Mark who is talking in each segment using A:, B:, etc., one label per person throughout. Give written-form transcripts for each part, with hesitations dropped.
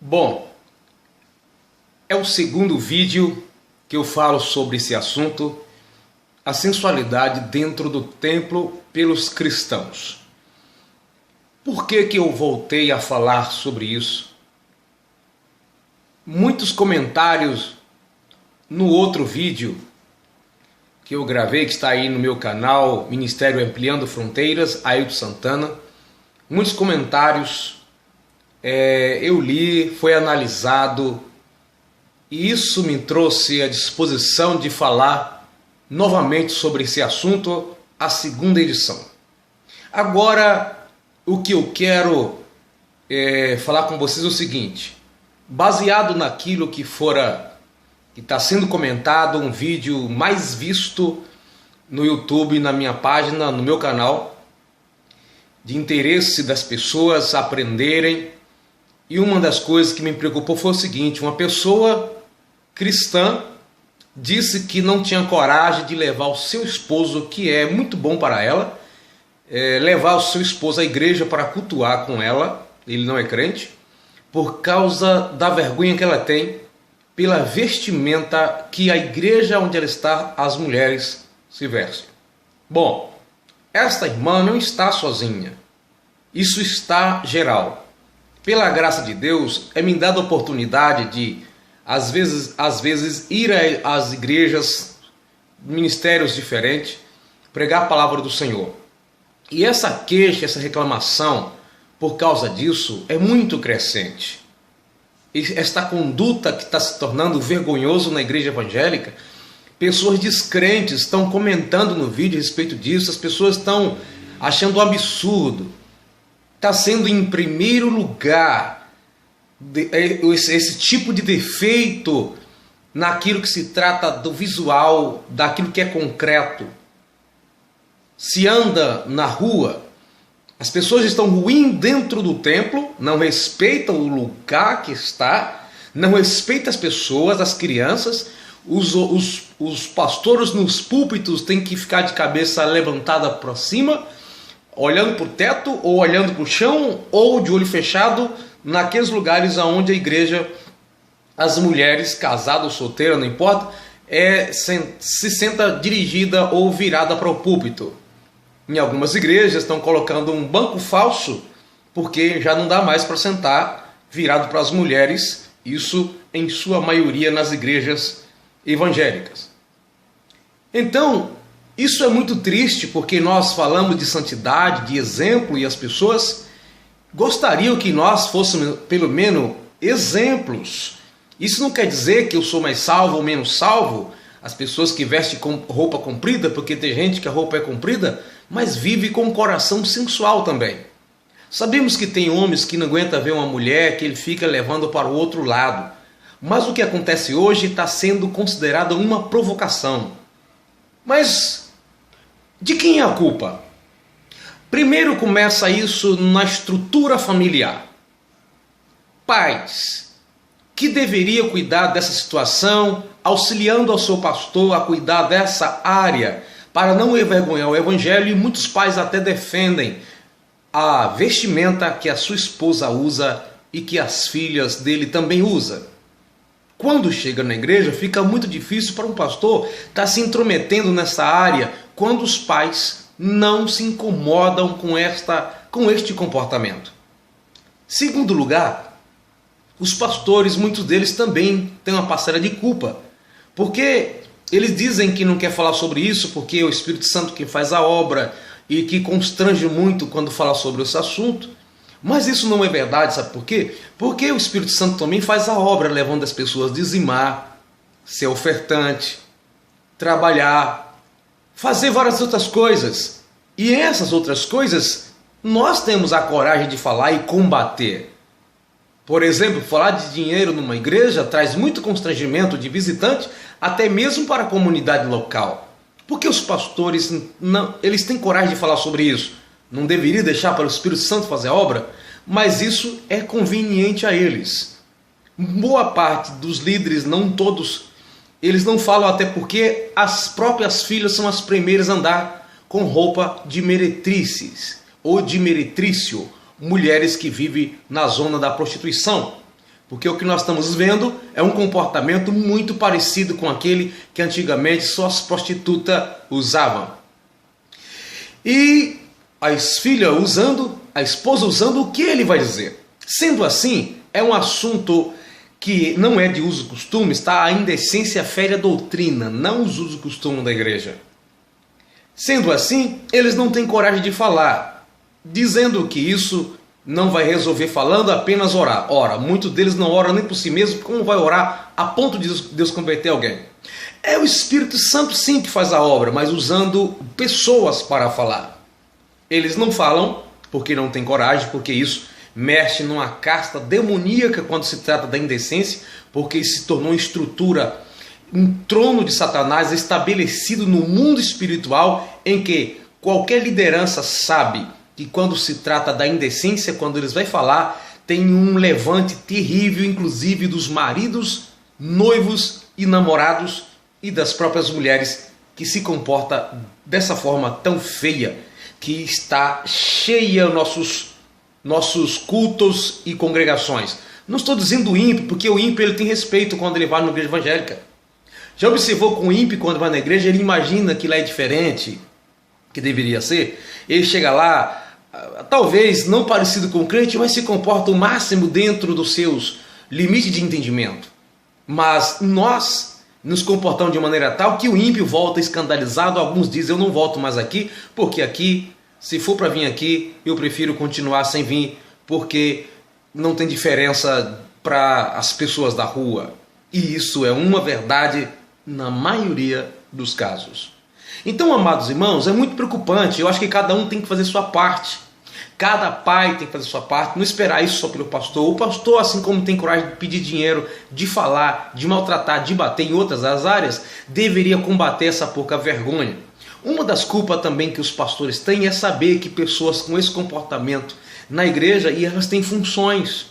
A: Bom, é o segundo vídeo que eu falo sobre esse assunto, a sensualidade dentro do templo pelos cristãos. Por que eu voltei a falar sobre isso? Muitos comentários no outro vídeo que eu gravei, que está aí no meu canal, Ministério Ampliando Fronteiras, Ailton Santana. Muitos comentários eu li, foi analisado, e isso me trouxe à disposição de falar novamente sobre esse assunto, a segunda edição. Agora, o que eu quero falar com vocês é o seguinte: baseado naquilo que está sendo comentado, um vídeo mais visto no YouTube, na minha página, no meu canal, de interesse das pessoas aprenderem. E uma das coisas que me preocupou foi o seguinte: uma pessoa cristã disse que não tinha coragem de levar o seu esposo, que é muito bom para ela, levar o seu esposo à igreja para cultuar com ela, ele não é crente, por causa da vergonha que ela tem pela vestimenta que a igreja onde ela está, as mulheres se vestem. Bom, esta irmã não está sozinha, isso está geral. Pela graça de Deus, é me dada a oportunidade de, às vezes ir às igrejas, ministérios diferentes, pregar a palavra do Senhor. E essa queixa, essa reclamação, por causa disso, é muito crescente. E esta conduta que está se tornando vergonhoso na igreja evangélica, pessoas descrentes estão comentando no vídeo a respeito disso, as pessoas estão achando um absurdo. Está sendo em primeiro lugar esse tipo de defeito naquilo que se trata do visual, daquilo que é concreto. Se anda na rua, as pessoas estão ruins dentro do templo, não respeitam o lugar que está, não respeitam as pessoas, as crianças. Os pastores nos púlpitos têm que ficar de cabeça levantada para cima, olhando para o teto, ou olhando para o chão, ou de olho fechado, naqueles lugares onde a igreja, as mulheres, casadas ou solteiras, não importa, se senta dirigida ou virada para o púlpito. Em algumas igrejas estão colocando um banco falso, porque já não dá mais para sentar virado para as mulheres, isso em sua maioria nas igrejas evangélicas. Então, isso é muito triste, porque nós falamos de santidade, de exemplo, e as pessoas gostariam que nós fôssemos pelo menos exemplos. Isso não quer dizer que eu sou mais salvo ou menos salvo, as pessoas que vestem com roupa comprida, porque tem gente que a roupa é comprida, mas vive com o coração sensual também. Sabemos que tem homens que não aguentam ver uma mulher, que ele fica levando para o outro lado. Mas o que acontece hoje está sendo considerado uma provocação. Mas de quem é a culpa? Primeiro começa isso na estrutura familiar. Pais que deveriam cuidar dessa situação, auxiliando ao seu pastor a cuidar dessa área, para não envergonhar o evangelho, e muitos pais até defendem a vestimenta que a sua esposa usa e que as filhas dele também usam. Quando chega na igreja, fica muito difícil para um pastor estar se intrometendo nessa área, quando os pais não se incomodam com este comportamento. Segundo lugar, os pastores, muitos deles também têm uma parcela de culpa, porque eles dizem que não quer falar sobre isso, porque é o Espírito Santo que faz a obra e que constrange muito quando fala sobre esse assunto. Mas isso não é verdade, sabe por quê? Porque o Espírito Santo também faz a obra, levando as pessoas a dizimar, ser ofertante, trabalhar, fazer várias outras coisas. E essas outras coisas nós temos a coragem de falar e combater. Por exemplo, falar de dinheiro numa igreja traz muito constrangimento de visitante, até mesmo para a comunidade local. Porque os pastores eles têm coragem de falar sobre isso. Não deveria deixar para o Espírito Santo fazer a obra, mas isso é conveniente a eles. Boa parte dos líderes, não todos, eles não falam, até porque as próprias filhas são as primeiras a andar com roupa de meretrices ou de meretrício, mulheres que vivem na zona da prostituição. Porque o que nós estamos vendo é um comportamento muito parecido com aquele que antigamente só as prostitutas usavam. E a filha usando, a esposa usando, o que ele vai dizer? Sendo assim, é um assunto que não é de uso e costume, está a indecência fere a doutrina, não os usos e costumes da igreja. Sendo assim, eles não têm coragem de falar, dizendo que isso não vai resolver falando, apenas orar. Ora, muitos deles não oram nem por si mesmo, como vai orar a ponto de Deus converter alguém? É o Espírito Santo sim que faz a obra, mas usando pessoas para falar. Eles não falam porque não têm coragem, porque isso mexe numa casta demoníaca quando se trata da indecência, porque se tornou uma estrutura, um trono de Satanás estabelecido no mundo espiritual, em que qualquer liderança sabe que quando se trata da indecência, quando eles vão falar, tem um levante terrível, inclusive dos maridos, noivos e namorados e das próprias mulheres que se comporta dessa forma tão feia, que está cheia nossos cultos e congregações. Não estou dizendo ímpio, porque o ímpio ele tem respeito quando ele vai na igreja evangélica. Já observou que o ímpio, quando vai na igreja, ele imagina que lá é diferente, que deveria ser? Ele chega lá, talvez não parecido com o crente, mas se comporta o máximo dentro dos seus limites de entendimento. Mas nós nos comportamos de maneira tal que o ímpio volta escandalizado. Alguns dizem, eu não volto mais aqui, porque aqui, se for para vir aqui, eu prefiro continuar sem vir, porque não tem diferença para as pessoas da rua. E isso é uma verdade na maioria dos casos. Então, amados irmãos, é muito preocupante. Eu acho que cada um tem que fazer sua parte. Cada pai tem que fazer sua parte, não esperar isso só pelo pastor. O pastor, assim como tem coragem de pedir dinheiro, de falar, de maltratar, de bater em outras áreas, deveria combater essa pouca vergonha. Uma das culpas também que os pastores têm é saber que pessoas com esse comportamento na igreja, e elas têm funções.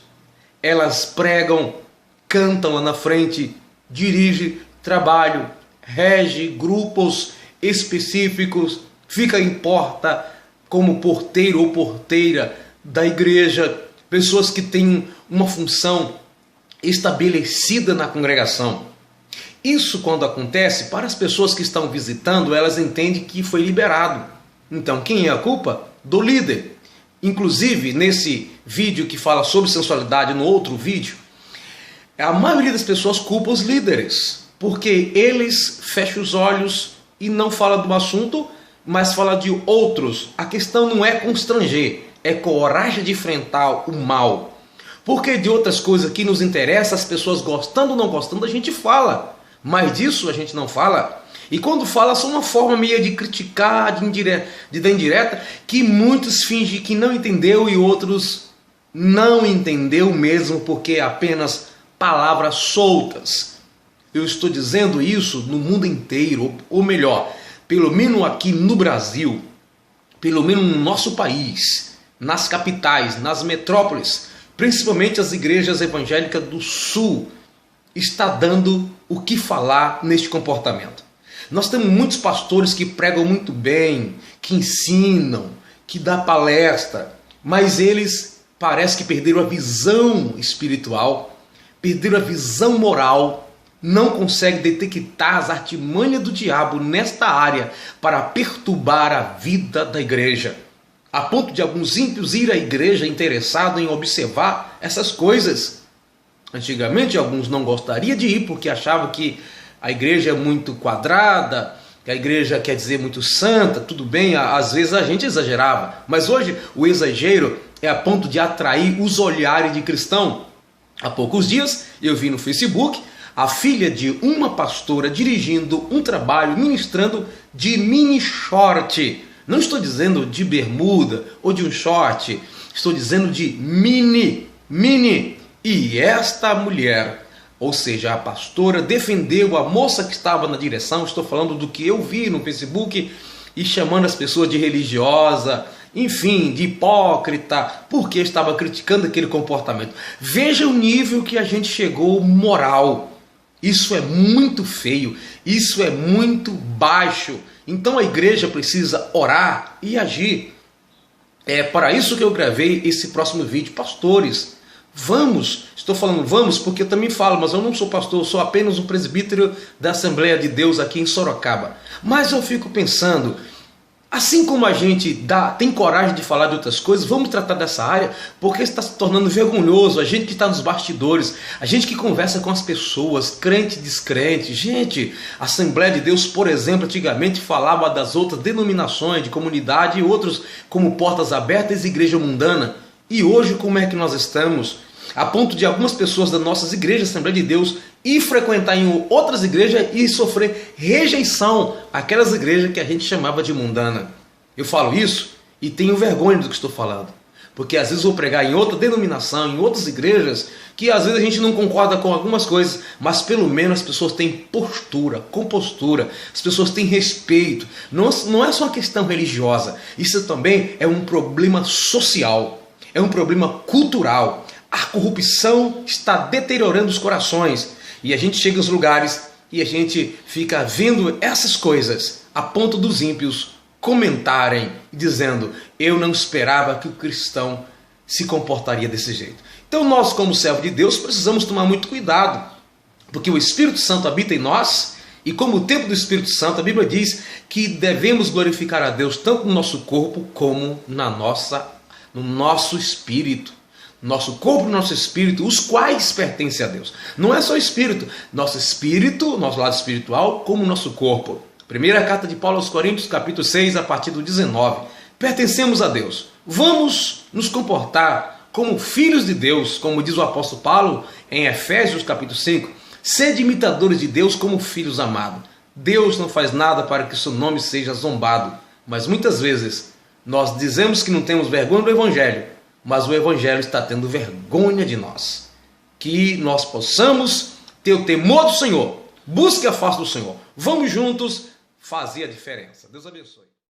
A: Elas pregam, cantam lá na frente, dirigem, trabalham, regem grupos específicos, fica em porta como porteiro ou porteira da igreja, pessoas que têm uma função estabelecida na congregação. Isso, quando acontece, para as pessoas que estão visitando, elas entendem que foi liberado. Então, quem é a culpa? Do líder. Inclusive, nesse vídeo que fala sobre sensualidade, no outro vídeo, a maioria das pessoas culpa os líderes, porque eles fecham os olhos e não falam do assunto, mas fala de outros. A questão não é constranger, é coragem de enfrentar o mal. Porque de outras coisas que nos interessam, as pessoas gostando ou não gostando, a gente fala. Mas disso a gente não fala. E quando fala, são uma forma meio de criticar, de dar indireta, que muitos fingem que não entendeu e outros não entendeu mesmo, porque é apenas palavras soltas. Eu estou dizendo isso no mundo inteiro, ou melhor, pelo menos aqui no Brasil, pelo menos no nosso país, nas capitais, nas metrópoles, principalmente as igrejas evangélicas do Sul, está dando o que falar neste comportamento. Nós temos muitos pastores que pregam muito bem, que ensinam, que dão palestra, mas eles parece que perderam a visão espiritual, perderam a visão moral, não conseguem detectar as artimanhas do diabo nesta área para perturbar a vida da igreja, a ponto de alguns ímpios ir à igreja interessados em observar essas coisas. Antigamente alguns não gostariam de ir porque achavam que a igreja é muito quadrada, que a igreja quer dizer muito santa, tudo bem, às vezes a gente exagerava, mas hoje o exagero é a ponto de atrair os olhares de cristão. Há poucos dias eu vi no Facebook a filha de uma pastora dirigindo um trabalho, ministrando de mini short. Não estou dizendo de bermuda ou de um short, estou dizendo de mini. E esta mulher, ou seja, a pastora, defendeu a moça que estava na direção. Estou falando do que eu vi no Facebook, e chamando as pessoas de religiosa, enfim, de hipócrita, porque estava criticando aquele comportamento. Veja o nível que a gente chegou moral. Isso é muito feio, isso é muito baixo. Então a igreja precisa orar e agir. É para isso que eu gravei esse próximo vídeo. Pastores, Vamos, estou falando vamos porque eu também falo, mas eu não sou pastor, eu sou apenas um presbítero da Assembleia de Deus aqui em Sorocaba. Mas eu fico pensando, assim como a gente tem coragem de falar de outras coisas, vamos tratar dessa área, porque está se tornando vergonhoso. A gente que está nos bastidores, a gente que conversa com as pessoas, crente e descrente. Gente, a Assembleia de Deus, por exemplo, antigamente falava das outras denominações de comunidade e outros como Portas Abertas e Igreja Mundana. E hoje como é que nós estamos? A ponto de algumas pessoas das nossas igrejas, Assembleia de Deus, ir frequentar em outras igrejas e sofrer rejeição àquelas igrejas que a gente chamava de mundana. Eu falo isso e tenho vergonha do que estou falando. Porque às vezes eu vou pregar em outra denominação, em outras igrejas, que às vezes a gente não concorda com algumas coisas, mas pelo menos as pessoas têm postura, compostura, as pessoas têm respeito. Não é só uma questão religiosa, isso também é um problema social, é um problema cultural. A corrupção está deteriorando os corações e a gente chega aos lugares e a gente fica vendo essas coisas a ponto dos ímpios comentarem dizendo: eu não esperava que o cristão se comportaria desse jeito. Então nós, como servo de Deus, precisamos tomar muito cuidado, porque o Espírito Santo habita em nós e como o templo do Espírito Santo, a Bíblia diz que devemos glorificar a Deus tanto no nosso corpo como no nosso espírito. Nosso corpo e nosso espírito, os quais pertencem a Deus. Não é só espírito, nosso lado espiritual, como nosso corpo. Primeira carta de Paulo aos Coríntios, capítulo 6, a partir do 19. Pertencemos a Deus. Vamos nos comportar como filhos de Deus, como diz o apóstolo Paulo em Efésios, capítulo 5. Sede imitadores de Deus como filhos amados. Deus não faz nada para que seu nome seja zombado. Mas muitas vezes nós dizemos que não temos vergonha do Evangelho, mas o Evangelho está tendo vergonha de nós. Que nós possamos ter o temor do Senhor. Busque a face do Senhor. Vamos juntos fazer a diferença. Deus abençoe.